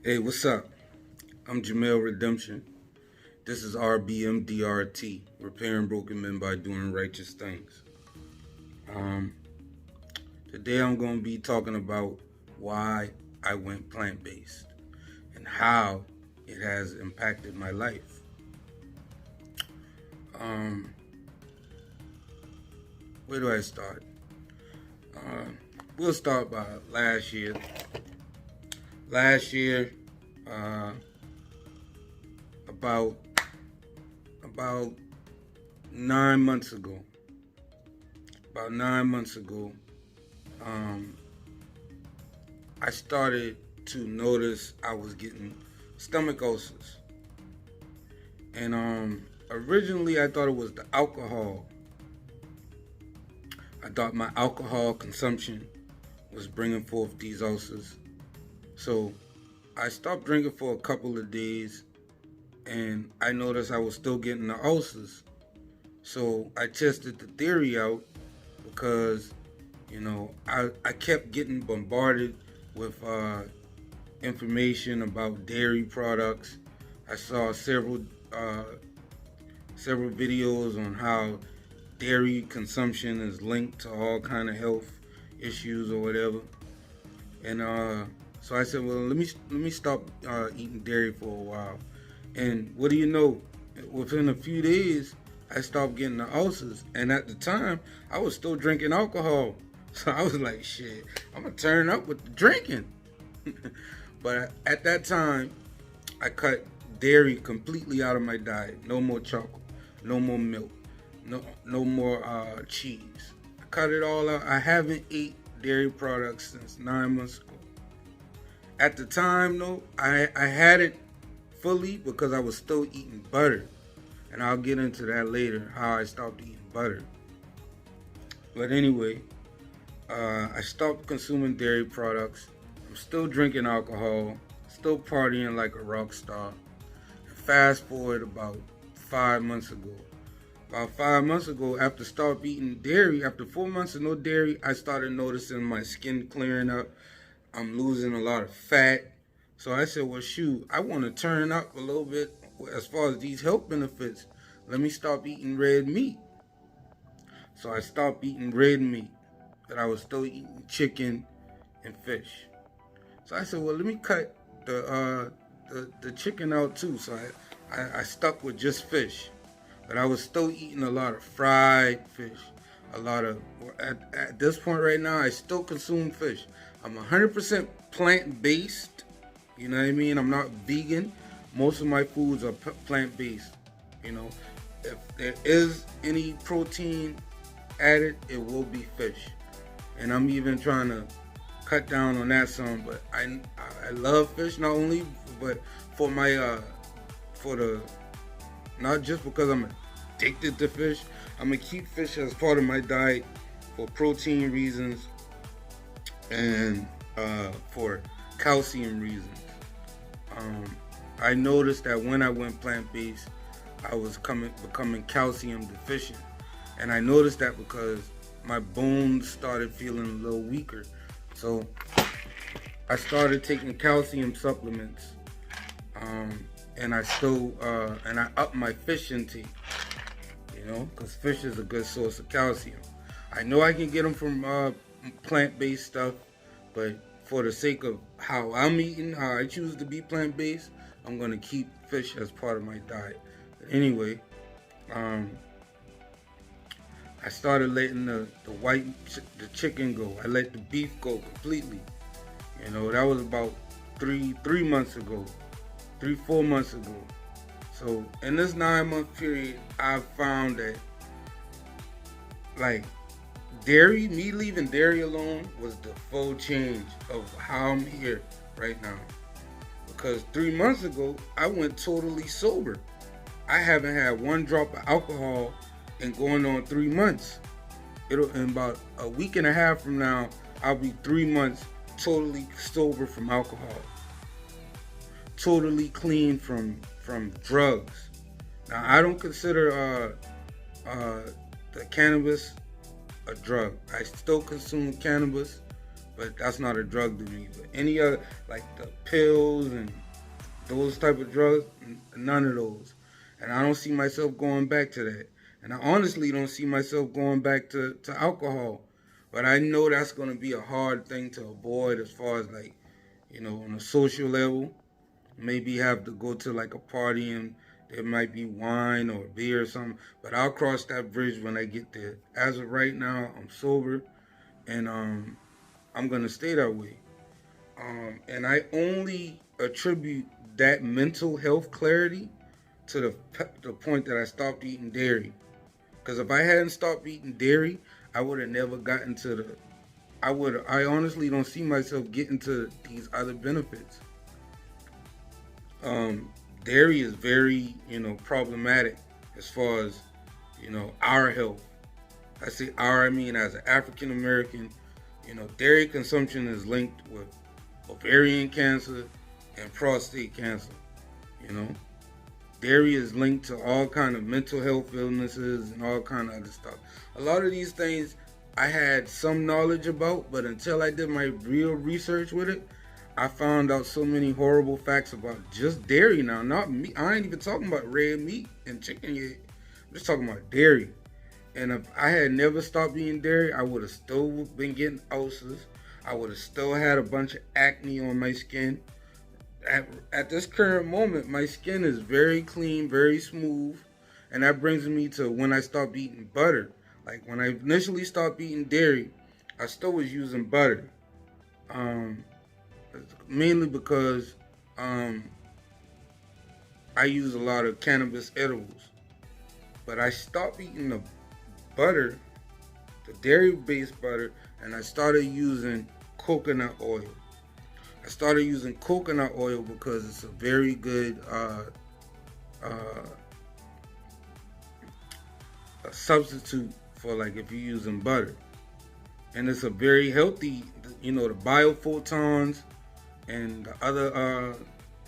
Hey, what's up? I'm Jamel Redemption. This is RBMDRT, Repairing Broken Men by Doing Righteous Things. Um, Today I'm going to be talking about why I went plant based and how it has impacted my life. Um, where do I start? Uh, we'll start by last year. Last year, uh, about about 9 months ago, about 9 months ago, um, I started to notice I was getting stomach ulcers. And originally I thought it was the alcohol. I thought my alcohol consumption was bringing forth these ulcers. So I stopped drinking for a couple of days and I noticed I was still getting the ulcers. So I tested the theory out because, I kept getting bombarded with information about dairy products. I saw uh, several videos on how dairy consumption is linked to all kind of health issues or whatever. And so I said, well, let me stop eating dairy for a while. And what do you know? Within a few days, I stopped getting the ulcers. And at the time, I was still drinking alcohol. So I was like, shit, I'm gonna turn up with the drinking. But at that time, I cut dairy completely out of my diet. No more chocolate, no more milk, no more cheese. I cut it all out. I haven't ate dairy products since 9 months ago. At the time, though, I had it fully because I was still eating butter, and I'll get into that later. How I stopped eating butter. But anyway, I stopped consuming dairy products. I'm still drinking alcohol, still partying like a rock star. Fast forward about 5 months ago. About 5 months ago, after start eating dairy, after 4 months of no dairy, I started noticing my skin clearing up. I'm losing a lot of fat. So I said, well, shoot, I want to turn up a little bit as far as these health benefits. Let me stop eating red meat. So I stopped eating red meat, but I was still eating chicken and fish. So I said, well, let me cut the chicken out too. So I stuck with just fish, but I was still eating a lot of fried fish. A lot of at this point right now, I still consume fish. I'm 100% plant based. You know what I mean? I'm not vegan. Most of my foods are plant based. You know, if there is any protein added, it will be fish, and I'm even trying to cut down on that some. But I love fish not only, but for my for the not just because I'm addicted to fish. I'm gonna keep fish as part of my diet for protein reasons and for calcium reasons. Um, I noticed that when I went plant based, I was becoming calcium deficient, and I noticed that because my bones started feeling a little weaker. So I started taking calcium supplements, and I upped my fish intake. Because fish is a good source of calcium. I know I can get them from plant-based stuff, but for the sake of how I'm eating, how I choose to be plant-based, I'm gonna keep fish as part of my diet. But anyway, um, I started letting the chicken go. I let the beef go completely. That was about three months ago, 4 months ago. So in this 9 month period, I found that like me leaving dairy alone was the full change of how I'm here right now. Because 3 months ago, I went totally sober. I haven't had one drop of alcohol in going on 3 months. In about a week and a half from now, I'll be 3 months totally sober from alcohol, totally clean from drugs. Now I don't consider the cannabis a drug. I still consume cannabis, but that's not a drug to me. But any other, like the pills and those type of drugs, none of those. And I don't see myself going back to that. And I honestly don't see myself going back to alcohol. But I know that's going to be a hard thing to avoid as far as like, on a social level. Maybe have to go to like a party and there might be wine or beer or something. But I'll cross that bridge when I get there. As of right now, I'm sober and I'm going to stay that way. And I only attribute that mental health clarity to the point that I stopped eating dairy. Because if I hadn't stopped eating dairy, I would have never gotten to the. I honestly don't see myself getting to these other benefits. Dairy is very, problematic as far as, our health. I say our, I mean as an African American, dairy consumption is linked with ovarian cancer and prostate cancer. You know, dairy is linked to all kind of mental health illnesses and all kind of other stuff. A lot of these things I had some knowledge about, but until I did my real research with it, I found out so many horrible facts about just dairy now. Not meat. I ain't even talking about red meat and chicken yet. I'm just talking about dairy. And if I had never stopped eating dairy, I would have still been getting ulcers. I would have still had a bunch of acne on my skin. At this current moment, my skin is very clean, very smooth. And that brings me to when I stopped eating butter. Like when I initially stopped eating dairy, I still was using butter. Mainly because I use a lot of cannabis edibles. But I stopped eating the butter, the dairy-based butter, and I started using coconut oil. I started using coconut oil because it's a very good a substitute for like if you're using butter. And it's a very healthy, the biophotons and the other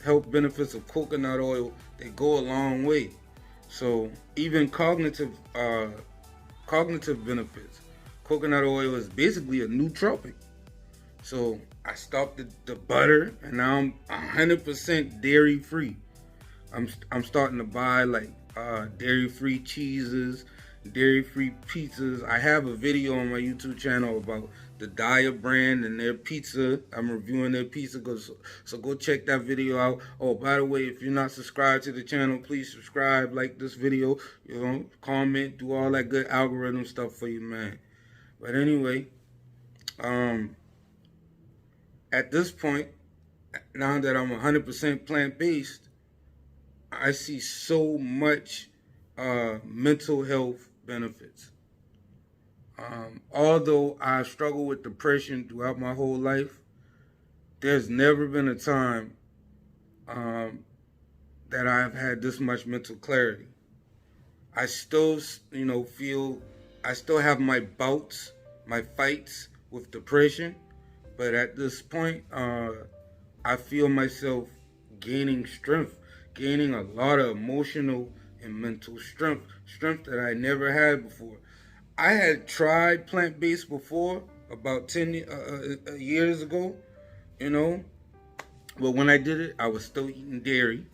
health benefits of coconut oil, they go a long way. So even cognitive benefits. Coconut oil is basically a nootropic. So I stopped the butter and now I'm 100% dairy free. I'm starting to buy like dairy free cheeses, dairy free pizzas. I have a video on my YouTube channel about the Daiya brand and their pizza. I'm reviewing their pizza, so go check that video out. Oh, by the way, if you're not subscribed to the channel, please subscribe, like this video, comment, do all that good algorithm stuff for you, man. But anyway, at this point, now that I'm 100% plant-based, I see so much mental health benefits. Although I struggle with depression throughout my whole life, there's never been a time that I've had this much mental clarity. I still, I still have my bouts, my fights with depression, but at this point, I feel myself gaining strength, gaining a lot of emotional and mental strength that I never had before. I had tried plant-based before, about 10 years ago, but when I did it, I was still eating dairy,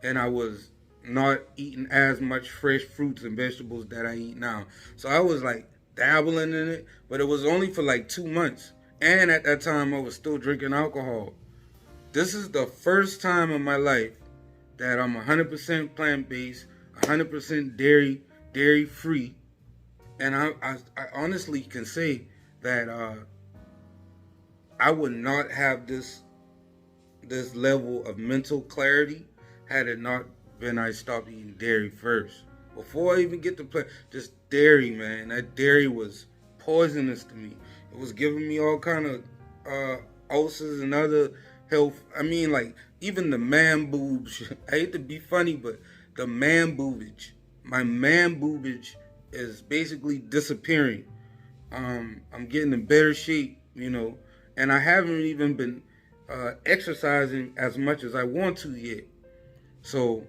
and I was not eating as much fresh fruits and vegetables that I eat now. So I was like dabbling in it, but it was only for like 2 months. And at that time, I was still drinking alcohol. This is the first time in my life that I'm 100% plant-based, 100% dairy-free. And I honestly can say that I would not have this level of mental clarity had it not been I stopped eating dairy first. Before I even get to plant, just dairy, man. That dairy was poisonous to me. It was giving me all kind of ulcers and other health. I mean, like even the man boobs. I hate to be funny, but the man boobage. My man boobage is basically disappearing. I'm getting in better shape, and I haven't even been exercising as much as I want to yet. So,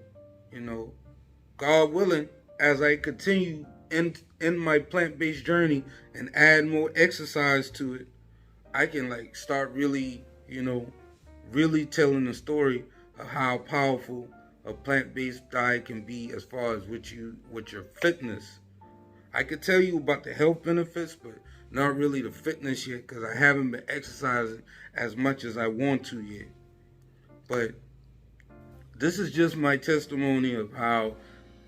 God willing, as I continue in my plant-based journey and add more exercise to it, I can like start really, really telling the story of how powerful a plant-based diet can be as far as with your fitness. I could tell you about the health benefits, but not really the fitness yet because I haven't been exercising as much as I want to yet. But this is just my testimony of how,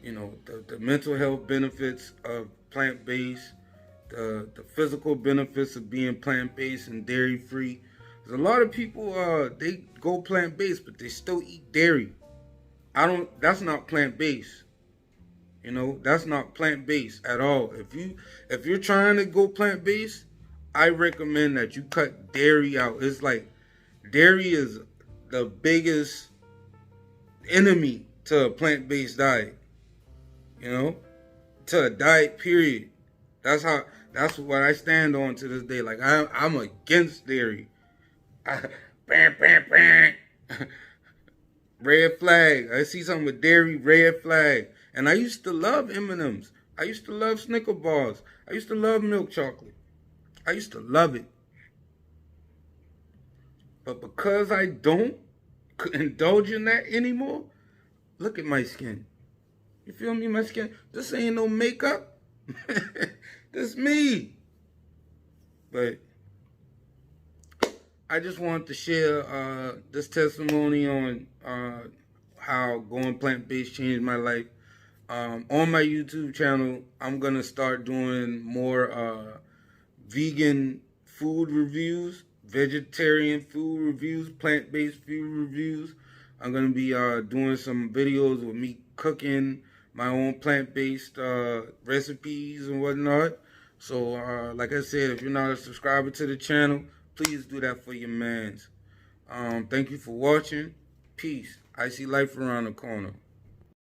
the mental health benefits of plant-based, the physical benefits of being plant-based and dairy-free. There's a lot of people, they go plant-based, but they still eat dairy. That's not plant-based. That's not plant-based at all. If you're trying to go plant-based, I recommend that you cut dairy out. It's like dairy is the biggest enemy to a plant-based diet. To a diet period. That's what I stand on to this day. Like I'm against dairy. Bam, bam, bam. Red flag. I see something with dairy, red flag. And I used to love M&Ms. I used to love Snicker bars. I used to love milk chocolate. I used to love it. But because I don't indulge in that anymore, look at my skin. You feel me? My skin. This ain't no makeup. This me. But I just wanted to share this testimony on how going plant-based changed my life. On my YouTube channel, I'm going to start doing more vegan food reviews, vegetarian food reviews, plant-based food reviews. I'm going to be doing some videos with me cooking my own plant-based recipes and whatnot. So, like I said, if you're not a subscriber to the channel, please do that for your mans. Thank you for watching. Peace. I see life around the corner.